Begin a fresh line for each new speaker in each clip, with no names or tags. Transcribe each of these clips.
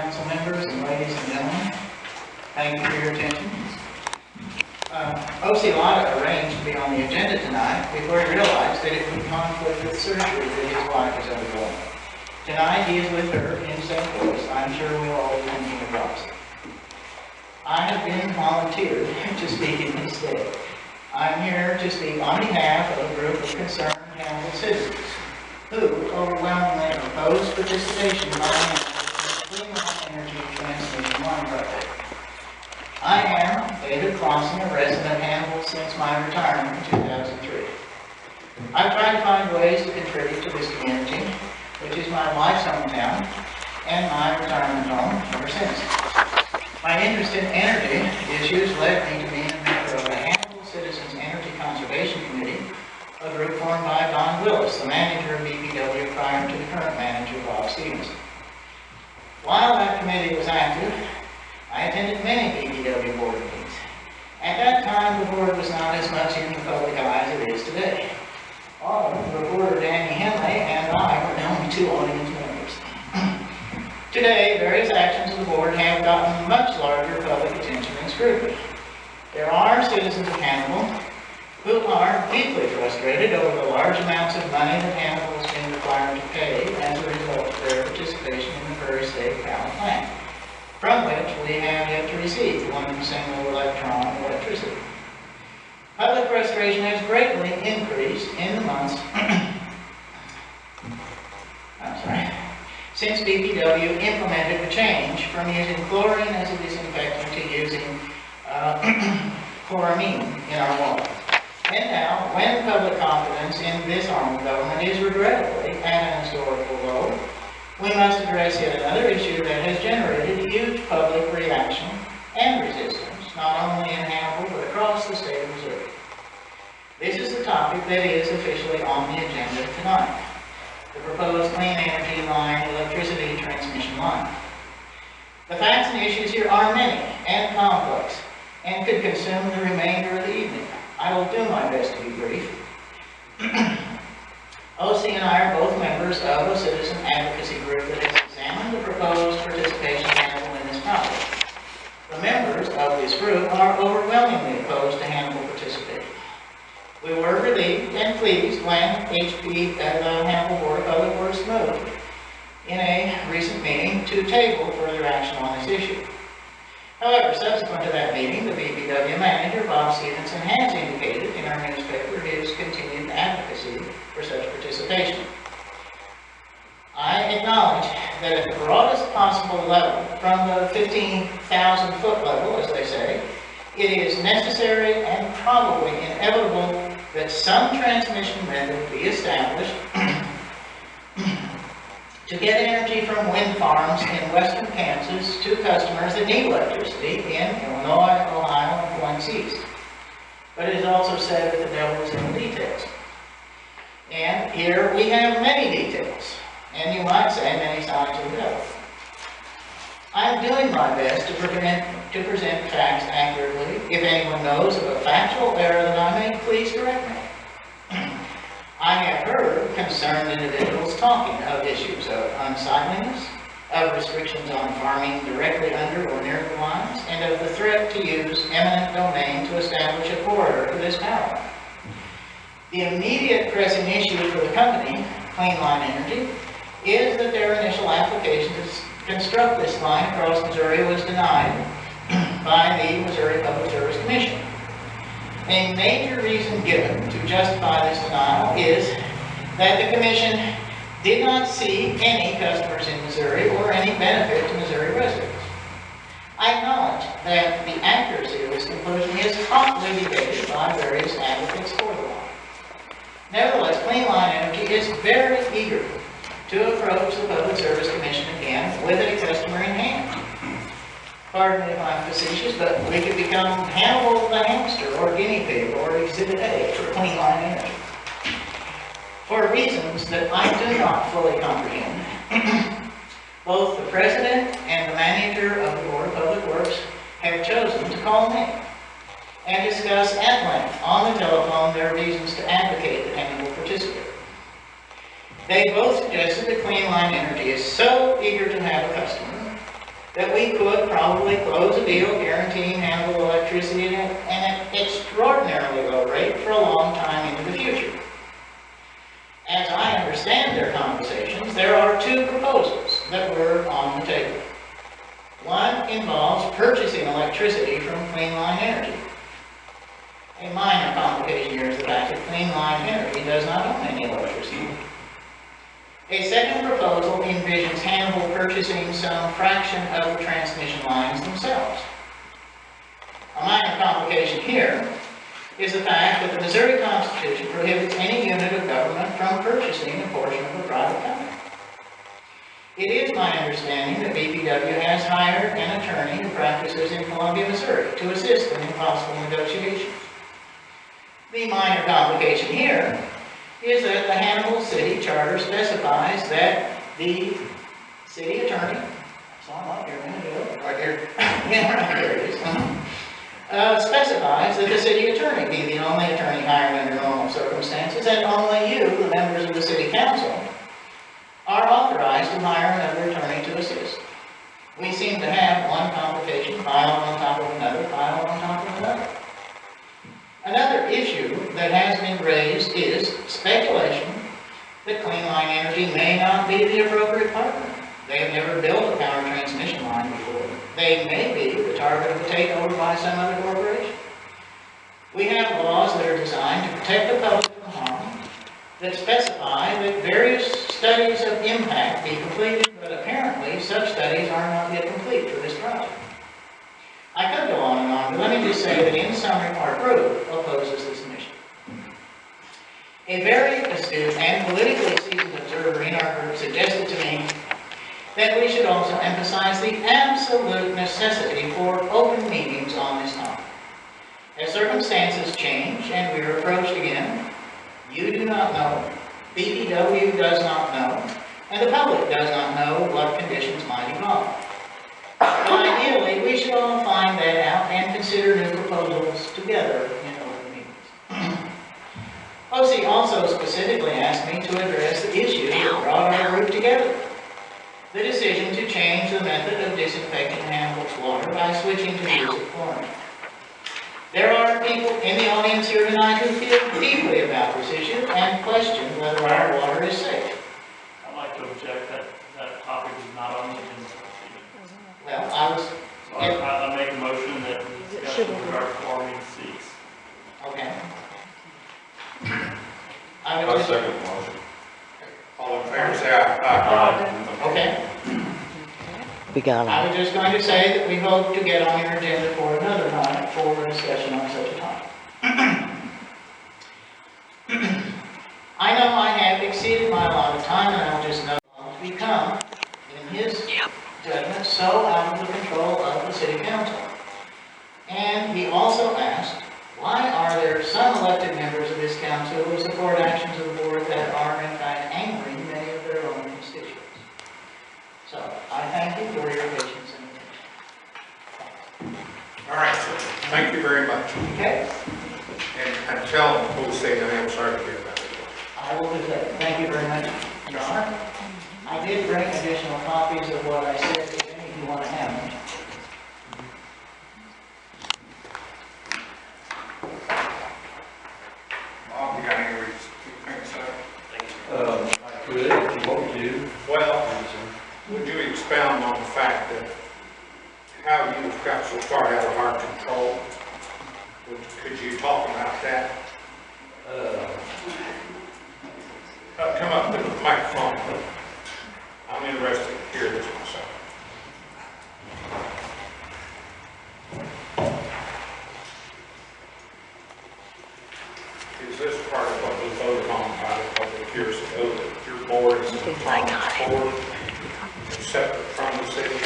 council members and ladies and gentlemen, thank you for your attention. O.C. Lotta arranged to be on the agenda tonight before he realized that it would conflict with surgery that his wife is undergoing. Tonight he is with her in St. Louis. I'm sure we'll all be thinking of Roxy. I have been volunteered to speak in his stead. I'm here to speak on behalf of a group of concerned Hannibal citizens who overwhelmingly oppose participation by Hannibal in the clean energy transmission line project. I am David Clausen, a resident of Hannibal since my retirement in 2003. I've tried to find ways to contribute to this community, which is my wife's hometown and my retirement home ever since. My interest in energy issues led me to being a member of the Hannibal Citizens Energy Conservation Committee, a group formed by Don Willis, the manager of BPW prior to the current manager, Bob Stevenson. While that committee was active, I attended many BPW board meetings. At that time, the board was not as much in the public eye as it is today. Reporter Danny Henley and I were the only two audience members. Today, various actions of the board have gotten much larger public attention and scrutiny. There are citizens of Hannibal who are deeply frustrated over the large amounts of money that Hannibal has been required to pay as a result of their participation in the Prairie State Power Plant, from which we have yet to receive 1 single electron of electricity. Public frustration has greatly increased in the months since BPW implemented the change from using chlorine as a disinfectant to using chloramine in our water. And now, when public confidence in this arm of government is regrettably at an historical low, we must address yet another issue that has generated huge public reaction and resistance, not only in Hannibal, but across the state of Missouri. This is the topic that is officially on the agenda tonight, the proposed clean energy line electricity transmission line. The facts and issues here are many and complex, and could consume the remainder of the evening. I will do my best to be brief. OC and I are both members of a citizen advocacy group that has examined the proposed participation of Hannibal in this project. The members of this group are overwhelmingly opposed to Hannibal participating. We were relieved and pleased when the Hannibal Board of Public Works moved in a recent meeting to table further action on this issue. However, subsequent to that meeting, the BPW manager, Bob Stevenson, has indicated in our newspaper his continued advocacy for such participation. I acknowledge that at the broadest possible level, from the 15,000-foot level, as they say, it is necessary and probably inevitable that some transmission method be established to get energy from wind farms in western Kansas to customers that need electricity in Illinois, Ohio, and points east. But it is also said that the devil is in the details. And here we have many details, and you might say many signs of the devil. I'm doing my best to present facts accurately. If anyone knows of a factual error that I make, please correct me. I have heard concerned individuals talking of issues of unsightliness, of restrictions on farming directly under or near the lines, and of the threat to use eminent domain to establish a corridor for this power line. The immediate pressing issue for the company, Clean Line Energy, is that their initial application to construct this line across Missouri was denied by the Missouri Public Service Commission. A major reason given to justify this denial is that the Commission did not see any customers in Missouri or any benefit to Missouri residents. I acknowledge that the accuracy of this conclusion is hotly debated by various advocates for the line. Nevertheless, Clean Line Energy is very eager to approach the Public Service Commission again with a customer in hand. Pardon me if I'm facetious, but we could become Hannibal the hamster, or guinea pig, or Exhibit A for Clean Line Energy. For reasons that I do not fully comprehend, both the President and the Manager of the Board of Public Works have chosen to call me and discuss at length on the telephone their reasons to advocate that Hannibal participate. They both suggested that Clean Line Energy is so eager to have a customer that we could probably close a deal guaranteeing Hannibal electricity at an extraordinarily low rate for a long time into the future. As I understand their conversations, there are two proposals that were on the table. One involves purchasing electricity from Clean Line Energy. A minor complication here is the fact that Clean Line Energy does not own any electricity. A second proposal envisions Hannibal purchasing some fraction of the transmission lines themselves. A minor complication here is the fact that the Missouri Constitution prohibits any unit of government from purchasing a portion of a private company. It is my understanding that BPW has hired an attorney who practices in Columbia, Missouri, to assist them in possible negotiations. The minor complication here is that the Hannibal City Charter specifies that the city attorney, so I'm up here a minute ago, right here, yeah, right there it is, specifies that the city attorney be the only attorney hired under normal circumstances, and only you, the members of the city council, are authorized to hire another attorney to assist. We seem to have one complication piled on top of another, piled on top of another. Another issue that has been raised is speculation that Clean Line Energy may not be the appropriate partner. They have never built a power transmission line before. They may be the target of a takeover by some other corporation. We have laws that are designed to protect the public from harm that specify that various studies of impact be completed, but apparently such studies are not yet complete for this project. I could go on and on, but let me just say that in summary, our group opposes this mission. A very astute and politically seasoned observer in our group suggested to me that we should also emphasize the absolute necessity for open meetings on this topic. As circumstances change and we are approached again, you do not know, BPW does not know, and the public does not know what conditions might evolve. But ideally, we should all find that out and consider new proposals together in open meetings. OC also specifically asked me to address the issue that brought our group together. The decision to change the method of disinfecting Hannibal's water by switching to the use of chlorine. There are people in the audience here tonight who feel deeply about this issue and question whether our water is safe.
I'd like to object that that topic is not on the agenda.
Well, I was...
So I make a motion that discussion with regard to chlorine cease.
Okay.
I second the motion. All in favor, say aye.
Okay.
We got
I
it.
was just going to say that we hope to get on your agenda for another night for a discussion on such a topic. I know I have exceeded my allotted time, and I'll just note to become, in his judgment, so out of the control of the city council. And he also asked, why are there some elected members of this council who support actions of the board that are in fact angering many of their own constituents? So, I thank you for your patience and attention.
All right, thank you very much.
Okay?
And tell them, who say I am sorry to hear about it.
I will do that. Thank you very much, Your Honor. I did bring additional copies of what I said, if any of you want to have them.
Bob, you got any things to say?
I could, if you want me to.
Well, would you expound on the fact that how you got so far out of our control? Could you talk about that? Come up to the microphone. I'm interested to hear this myself. Is this part of what was voted on by the public years ago, that your board is a board separate from the city?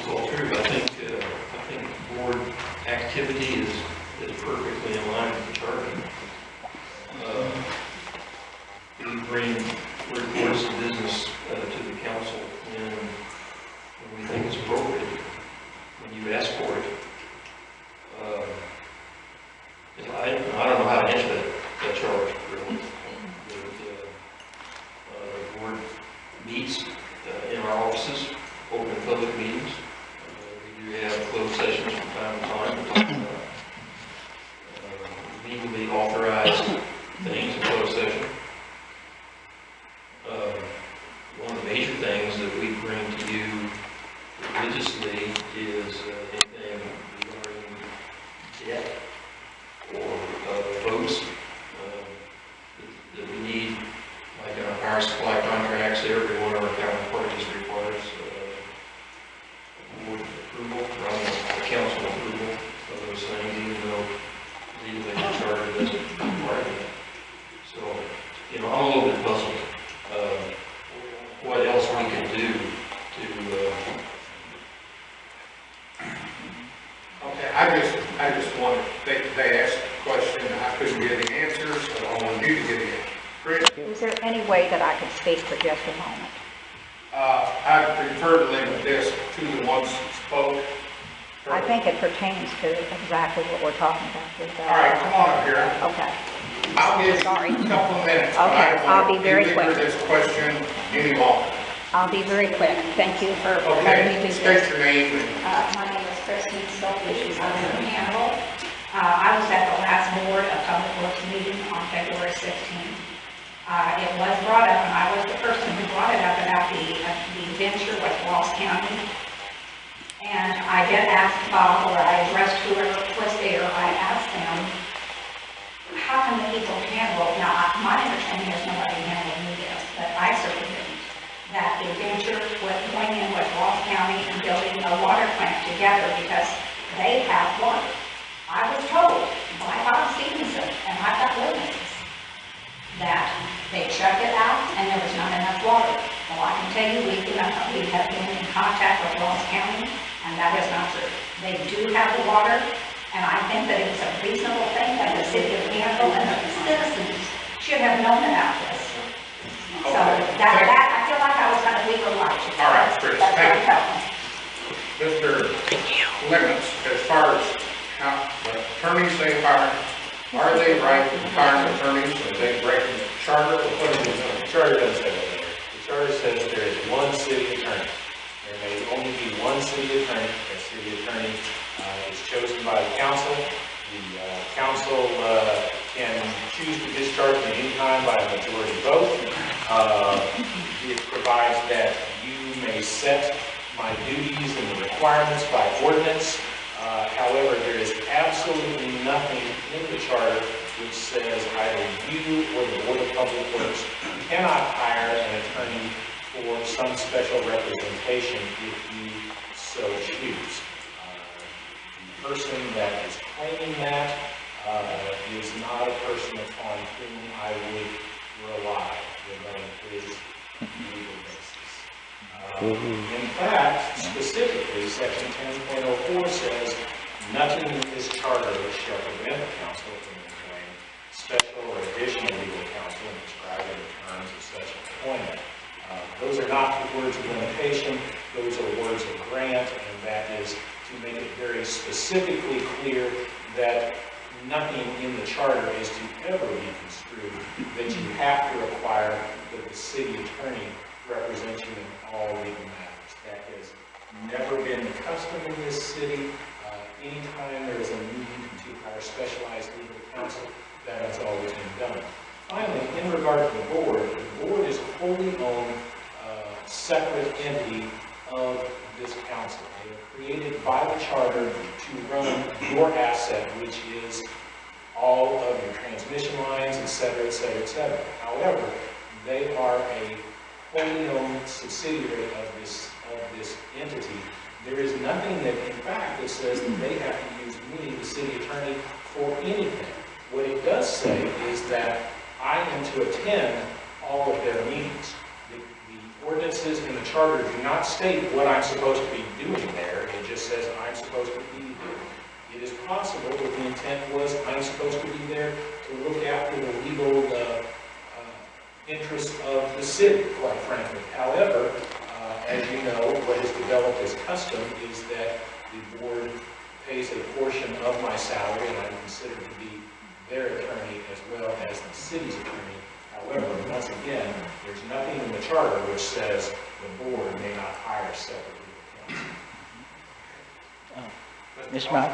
Well, true. I think board activity is perfectly in line with the charter. We bring reports of business to the council when we think it's appropriate, when you ask for it. I don't know how to answer that charge, really. The board meets in our offices, open public meetings. typically authorized things in closed session. One of the major things that we bring to you religiously is anything regarding debt or votes that we need, like in our power supply contracts. Every one of our counterparties requires board approval, or council approval of those things, even though legally the charter doesn't require that. So, you know, I'm a little bit puzzled. What else we can do to
Okay, I just wanted, they asked a question, and I couldn't get the answers, so I wanted you to get the answer. Chris?
Is there any way that I could speak for just a moment?
I prefer to limit this to the ones that spoke.
I think it pertains to exactly what we're talking about.
All right, come on up here.
Okay.
I'll give you
Sorry.
a couple of minutes. but
Okay,
I don't
I'll
want
be very
to
quick.
belabor this question any longer.
I'll be very quick. Thank you for letting me
Okay,
do
state
this.
your name and
My name is Christine Stokely. I'm from Hannibal. I was at the last Board of Public Works meeting on February 16th. It was brought up, and I was the person who brought it up about the venture with Ralls County. And I did ask Bob, or I addressed whoever was there, I asked them, how can the people handle, now, my understanding is nobody handled me this, but I certainly didn't, that the venture with going in with Ralls County and building a water plant together because they have water. I was told by Bob Stevenson, and I've got witnesses, that they checked it out and there was not enough water. Well, I can tell you, we have been in contact with Ralls County, and that is not true. They do have the water, and I think that it was a reasonable thing that the city of Hannibal and the citizens should have known about this. So that I feel like I was kind of legal right.
All right, Chris,
That's what
thank
felt.
Mr. Lemons, as far as how the attorneys they hire, are they right to hire attorneys? Are they breaking the charter? Or what are they doing?
The charter doesn't say that there. The charter says there is one city attorney. There may only be one city attorney. That city attorney is chosen by the council. The council can choose to discharge me anytime by a majority vote. It provides that you may set my duties and the requirements by ordinance. However, there is absolutely nothing in the charter which says either you or the Board of Public Works cannot hire an attorney for some special representation if you so choose. The person that is claiming that is not a person upon whom I would rely regarding his legal basis. In fact, specifically, Section 10.04 says, nothing in this charter shall prevent the council from employing special or additional legal counsel and describing the terms of such employment. Those are not words of limitation, those are words of grant, and that is to make it very specifically clear that nothing in the charter is to ever be construed that you have to require that the city attorney represent you in all legal matters. That has never been the custom in this city. Anytime there is a need to hire specialized legal counsel, that has always been done. Finally, in regard to the board is a wholly owned, separate entity of this council. They are created by the charter to run your asset, which is all of your transmission lines, et cetera, et cetera, et cetera. However, they are a wholly owned subsidiary of this entity. There is nothing that, in fact, that says that they have to use me, the city attorney, for anything. What it does say is that I am to attend all of their meetings. The ordinances in the charter do not state what I'm supposed to be doing there. It just says I'm supposed to be there. It is possible that the intent was I'm supposed to be there to look after the legal interests of the city, quite frankly. However, as you know, what has developed as custom is that the board pays a portion of my salary, and I'm considered to be their attorney as well as the city's attorney. However, once again, there's nothing in the charter which says the board may not hire separate legal counsel.
Mr. Mark?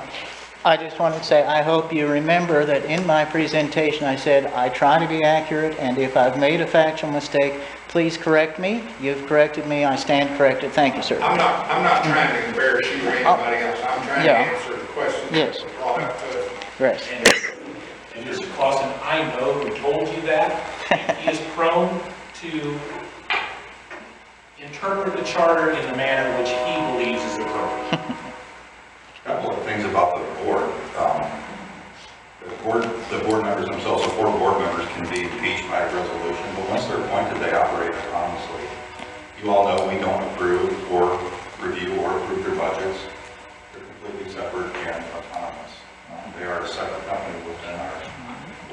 I just wanted to say, I hope you remember that in my presentation, I said, I try to be accurate, and if I've made a factual mistake, please correct me. You've corrected me, I stand corrected. Thank you, sir.
I'm not trying to embarrass you or anybody else. I'm trying to
Yeah.
answer the questions
Yes.
that were brought up to us.
Yes.
And Mr. Clausen, I know who told you that. He is prone to interpret the charter in the manner which he believes is appropriate.
A couple of things about the board. The board members themselves, the 4 board members can be impeached by resolution, but once they're appointed, they operate autonomously. You all know we don't approve or review or approve their budgets. They're completely separate and autonomous. They are a separate company within our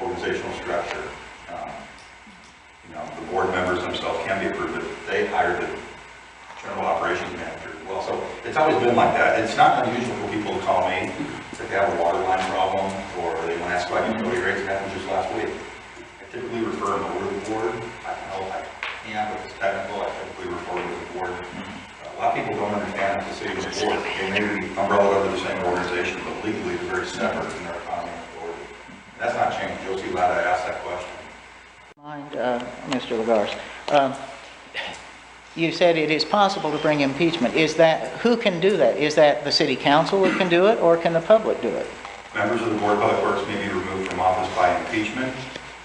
organizational structure. The board members themselves can be approved, but they hire the general operations manager as well. So it's always been like that. It's not unusual for people to call me if they have a water line problem or they want to ask about utility rates. It happened just last week. I typically refer them over to the board. I can help, I can, if it's technical, I typically refer them to the board. A lot of people don't understand that the city and the board, they may be umbrellaed under the same organization, but legally they're very separate in their autonomy and authority. That's not changed. Josie Latta asked that question.
Mind, Mr. Lagars, you said it is possible to bring impeachment. Is that, who can do that? Is that the city council that can do it, or can the public do it?
Members of the Board of Public Works may be removed from office by impeachment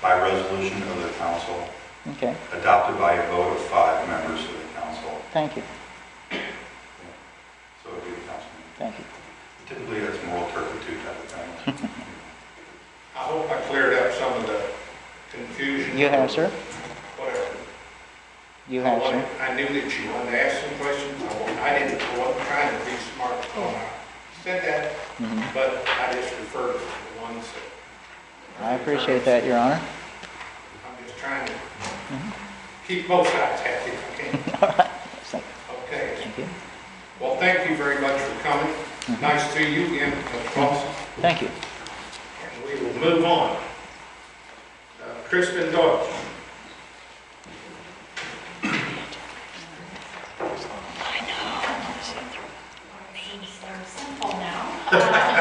by resolution of the council,
Okay,
adopted by a vote of 5 members of the council.
thank you,
So it would be the councilman.
thank you.
Typically, that's moral turpitude type of thing.
I hope I cleared up some of the confusion.
You have, sir?
Whatever.
You have, sir?
I knew that you wanted to ask some questions. I wasn't trying to be smart when I said that, but I just referred to the ones that.
I appreciate that, Your Honor.
I'm just trying to keep both sides happy if I can.
All right, thank
Okay.
thank you.
Well, thank you very much for coming. Nice to see you again, Mr. Clausen.
Thank you.
And we will move on. Kristen Doyle.
Names are simple now.